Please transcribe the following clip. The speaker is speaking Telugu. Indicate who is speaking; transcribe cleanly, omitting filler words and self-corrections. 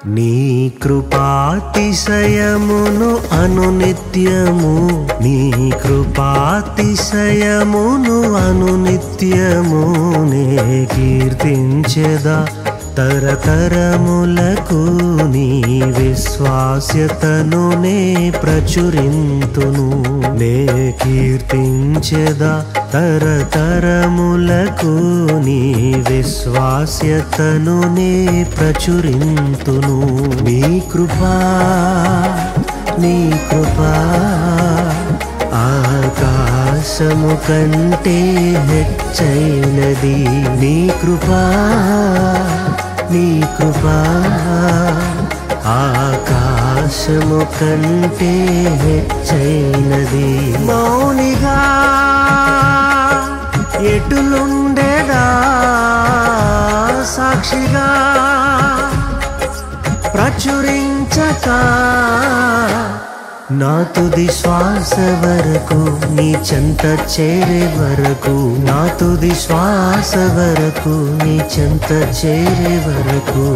Speaker 1: నీ కృపాతిశయమును అనునిత్యము, నీ కృపాతిశయమును అనునిత్యము నే కీర్తించెదా తరతరములకు. నీ విశ్వాస్యతను నే ప్రచురింతును, నే కీర్తించెదా తరతరములకు. నీ విశ్వాస్యతను నే ప్రచురింతును. నీ కృపా, నీ కృపా ఆకాశము కంటే హెచ్చైనది. నీ కృపా, నీ కృపా ఆకాశము కంటే హెచ్చైనది. మౌనిగా ఎటులుండేదా సాక్షిగా ప్రచురించక, నా తుది శ్వాస వరకు నీ చెంత చేరే వరకు, నా తుది శ్వాస వరకు నీ చెంత చేరే వరకు